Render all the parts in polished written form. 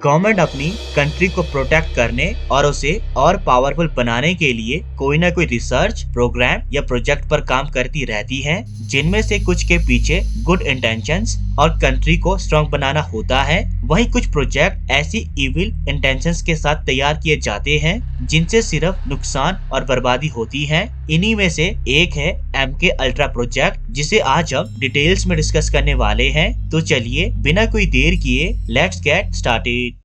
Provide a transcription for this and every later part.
Government अपनी country को protect करने और उसे और पावरफुल बनाने के लिए कोई ना कोई रिसर्च प्रोग्राम या प्रोजेक्ट पर काम करती रहती है, जिनमें से कुछ के पीछे गुड इंटेंशंस और कंट्री को स्ट्रॉन्ग बनाना होता है। वहीं कुछ प्रोजेक्ट ऐसी इविल इंटेंशंस के साथ तैयार किए जाते हैं जिनसे सिर्फ नुकसान और बर्बादी होती है। इन्हीं में से एक है MK अल्ट्रा प्रोजेक्ट, जिसे आज हम डिटेल्स में डिस्कस करने वाले हैं। तो चलिए बिना कोई देर किए let's get started.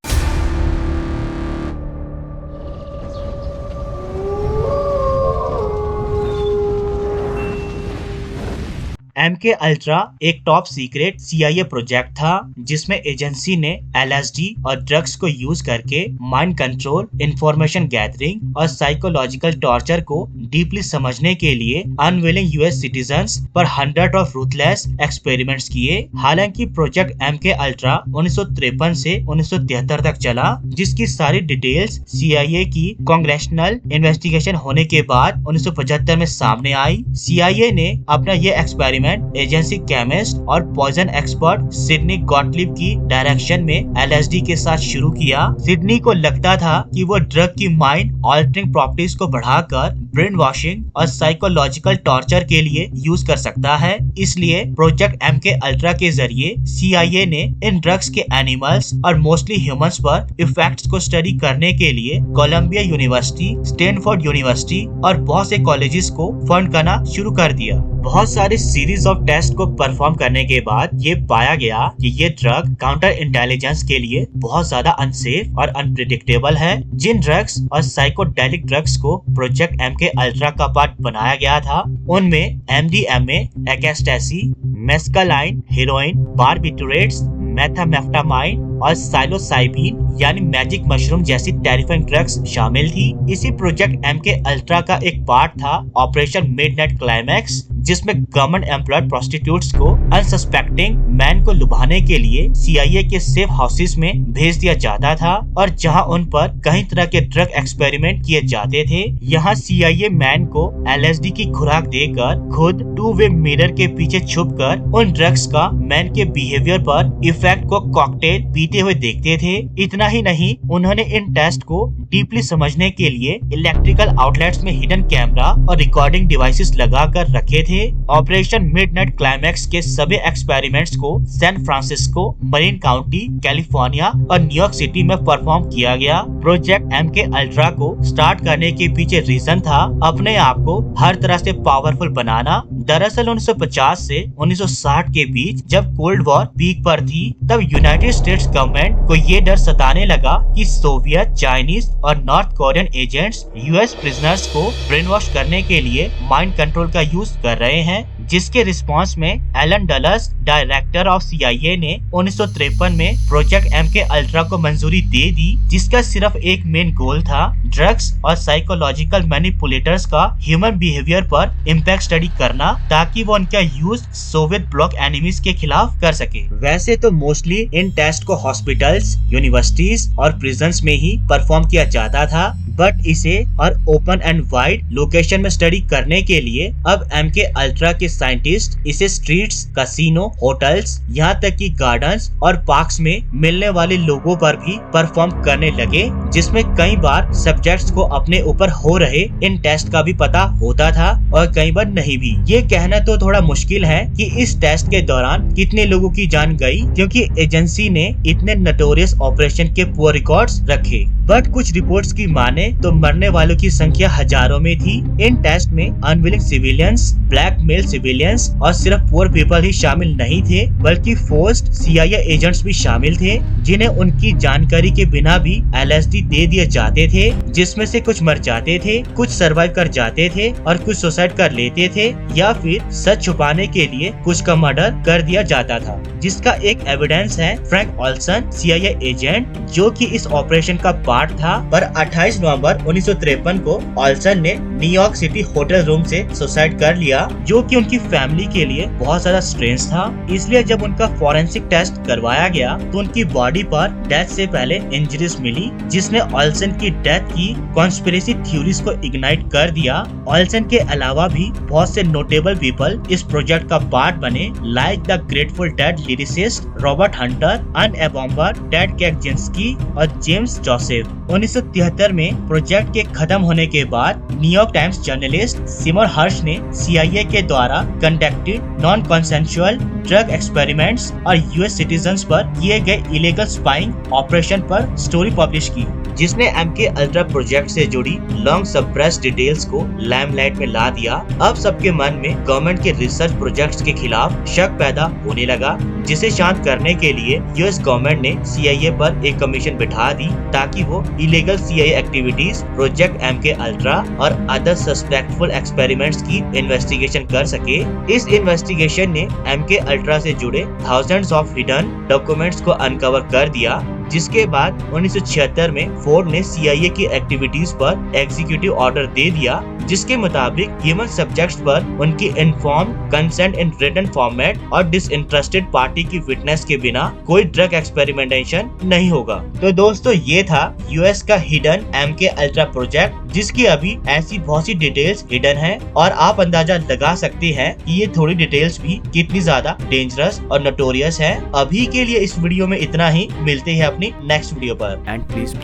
MK ultra एक टॉप सीक्रेट CIA प्रोजेक्ट था, जिसमें एजेंसी ने LSD और ड्रग्स को यूज करके माइंड कंट्रोल, इंफॉर्मेशन गैदरिंग और साइकोलॉजिकल टॉर्चर को डीपली समझने के लिए अनविलिंग US सिटीजन्स पर 100 ऑफ रूथलेस एक्सपेरिमेंट्स किए। हालांकि प्रोजेक्ट MK अल्ट्रा 1953 से 1973 तक चला, जिसकी सारी डिटेल्स CIA की कांग्रेशनल इन्वेस्टिगेशन होने के बाद 1975 में सामने आई। CIA ने अपना ये एक्सपेरिमेंट एजेंसी केमिस्ट और पॉइजन एक्सपर्ट सिडनी गॉटलिब की डायरेक्शन में LSD के साथ शुरू किया। सिडनी को लगता था कि वो ड्रग की माइंड ऑल्टरिंग प्रॉपर्टीज को बढ़ाकर ब्रेन वॉशिंग और साइकोलॉजिकल टॉर्चर के लिए यूज कर सकता है। इसलिए प्रोजेक्ट MK अल्ट्रा के जरिए CIA ने इन ड्रग्स के एनिमल्स और मोस्टली ह्यूमंस पर इफेक्ट्स को स्टडी करने के लिए कोलंबिया यूनिवर्सिटी, स्टैनफोर्ड यूनिवर्सिटी और बहुत से कॉलेजेस को फंड करना शुरू कर दिया। बहुत सारे सीरीज ऑफ टेस्ट को परफॉर्म करने के बाद ये पाया गया कि ये ड्रग काउंटर इंटेलिजेंस के लिए बहुत ज्यादा अनसेफ और अनप्रिडिक्टेबल है। जिन ड्रग्स और साइकोडेलिक ड्रग्स को प्रोजेक्ट MK अल्ट्रा का पार्ट बनाया गया था, उनमें MDMA, एक्सटेसी, मेस्कालाइन, हेरोइन, बारबिटुरेट्स, मेथाम्फेटामाइन और साइलोसाइबिन यानी मैजिक मशरूम जैसी टेरिफाइंग ड्रग्स शामिल थी। इसी प्रोजेक्ट MK अल्ट्रा का एक पार्ट था ऑपरेशन मिडनाइट क्लाइमैक्स, जिसमें गवर्नमेंट एम्प्लॉयड प्रोस्टिट्यूट्स को अनसस्पेक्टिंग मैन को लुभाने के लिए CIA के सेफ हाउसेस में भेज दिया जाता था और जहां उन पर कई तरह के ड्रग एक्सपेरिमेंट किए जाते थे। यहाँ CIA मैन को LSD की खुराक देकर खुद टू वे मिरर के पीछे छुपकर उन ड्रग्स का मैन के बिहेवियर पर इफेक्ट को कॉकटेल पीते हुए देखते थे। इतना ही नहीं, उन्होंने इन टेस्ट को डीपली समझने के लिए इलेक्ट्रिकल आउटलेट्स में हिडन कैमरा और रिकॉर्डिंग डिवाइसेस लगा कर रखे थे। ऑपरेशन मिडनाइट क्लाइमैक्स के सभी एक्सपेरिमेंट्स को San Francisco, Marine County, California और न्यूयॉर्क सिटी में परफॉर्म किया गया। प्रोजेक्ट MK अल्ट्रा को स्टार्ट करने के पीछे रीजन था अपने आप को हर तरह से पावरफुल बनाना। दरअसल 1950 से 1960 के बीच जब कोल्ड वॉर पीक पर थी, तब यूनाइटेड स्टेट्स गवर्नमेंट को ये डर सताने लगा कि सोवियत, चाइनीज और north Korean agents US prisoners को ब्रेन वॉश करने के लिए माइंड कंट्रोल का यूज कर रहे हैं, जिसके रिस्पांस में Allen Dulles, director of CIA ने 1953 में प्रोजेक्ट MK अल्ट्रा को मंजूरी दे दी, जिसका सिर्फ एक मेन गोल था ड्रग्स और साइकोलॉजिकल मैनिपुलेटर्स का ह्यूमन बिहेवियर पर इम्पैक्ट स्टडी करना, ताकि वो उनका यूज सोवियत ब्लॉक एनिमीज के खिलाफ कर सके। वैसे तो मोस्टली इन टेस्ट को हॉस्पिटल्स, यूनिवर्सिटीज और प्रिजन्स में ही परफॉर्म किया जाता था, बट इसे और ओपन एंड वाइड लोकेशन में स्टडी करने के लिए अब MK अल्ट्रा के साइंटिस्ट इसे स्ट्रीट्स, कैसीनो, होटल्स, यहाँ तक कि गार्डन्स और पार्क्स में मिलने वाले लोगों पर भी परफॉर्म करने लगे, जिसमें कई बार सब्जेक्ट्स को अपने ऊपर हो रहे इन टेस्ट का भी पता होता था और कई बार नहीं भी। ये कहना तो थोड़ा मुश्किल है कि इस टेस्ट के दौरान कितने लोगों की जान गई, क्योंकि एजेंसी ने इतने नोटोरियस ऑपरेशन के पुअर रिकॉर्ड्स रखे। बट कुछ रिपोर्ट्स की माने तो मरने वालों की संख्या हजारों में थी। इन टेस्ट में unwilling civilians, black male civilians और सिर्फ पुअर पीपल ही शामिल नहीं थे, बल्कि फोर्स्ड CIA एजेंट्स भी शामिल थे, जिन्हें उनकी जानकारी के बिना भी LSD दे दिए जाते थे, जिसमें से कुछ मर जाते थे, कुछ सर्वाइव कर जाते थे और कुछ सुसाइड कर लेते थे, या फिर सच छुपाने के लिए कुछ का मर्डर कर दिया जाता था। जिसका एक एविडेंस है फ्रैंक ओल्सन, CIA एजेंट, जो कि इस ऑपरेशन का पार्ट था, पर 28 नवंबर 1953 को ऑल्सन ने न्यूयॉर्क सिटी होटल रूम से सुसाइड कर लिया, जो कि उनकी फैमिली के लिए बहुत ज्यादा स्ट्रेंज था। इसलिए जब उनका फॉरेंसिक टेस्ट करवाया गया तो उनकी बॉडी पर डेथ से पहले इंजरीज मिली, जिसने ऑल्सन की डेथ की कॉन्स्पिरेसी थ्योरीज को इग्नाइट कर दिया। ऑल्सन के अलावा भी बहुत से नोटेबल पीपल इस प्रोजेक्ट का पार्ट बने, like the Grateful Dead lyricist Robert Hunter, Unabomber Ted Kaczynski और जेम्स जोसेफ। 1973 में प्रोजेक्ट के खत्म होने के बाद New York times journalist Simone Harsh ने CIA के द्वारा conducted non consensual drug experiments और US सिटीजन्स पर किए गए इलीगल स्पाइंग ऑपरेशन पर स्टोरी पब्लिश की, जिसने MK अल्ट्रा प्रोजेक्ट से जुड़ी लॉन्ग सप्रेस्ड डिटेल्स को लाइमलाइट में ला दिया। अब सबके मन में गवर्नमेंट के रिसर्च प्रोजेक्ट्स के खिलाफ शक पैदा होने लगा, जिसे शांत करने के लिए US गवर्नमेंट ने CIA पर एक कमीशन बिठा दी ताकि वो illegal CIA activities, project MK ultra और अदर सस्पेक्टफुल एक्सपेरिमेंट्स की इन्वेस्टिगेशन कर सके। इस इन्वेस्टिगेशन ने MK अल्ट्रा से जुड़े थाउजेंड्स ऑफ हिडन डॉक्यूमेंट्स को अनकवर कर दिया, जिसके बाद 1976 में फोर्ड ने CIA की एक्टिविटीज पर एग्जीक्यूटिव ऑर्डर दे दिया, जिसके मुताबिक ह्यूमन सब्जेक्ट्स पर उनकी inform consent in written format और डिसइंटरेस्टेड पार्टी की विटनेस के बिना कोई ड्रग एक्सपेरिमेंटेशन नहीं होगा। तो दोस्तों, ये था US का हिडन MK अल्ट्रा प्रोजेक्ट, जिसकी अभी ऐसी बहुत सी डिटेल्स हिडन है और आप अंदाजा लगा सकते हैं कि ये थोड़ी डिटेल्स भी कितनी ज्यादा डेंजरस और नोटोरियस है। अभी के लिए इस वीडियो में इतना ही, मिलते हैं अपनी नेक्स्ट वीडियो पर। And please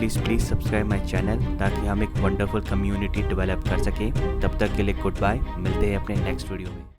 subscribe my channel ताकि हम एक वंडरफुल कम्युनिटी डेवलप कर सके। तब तक के लिए गुड बाय, मिलते हैं अपने नेक्स्ट वीडियो में।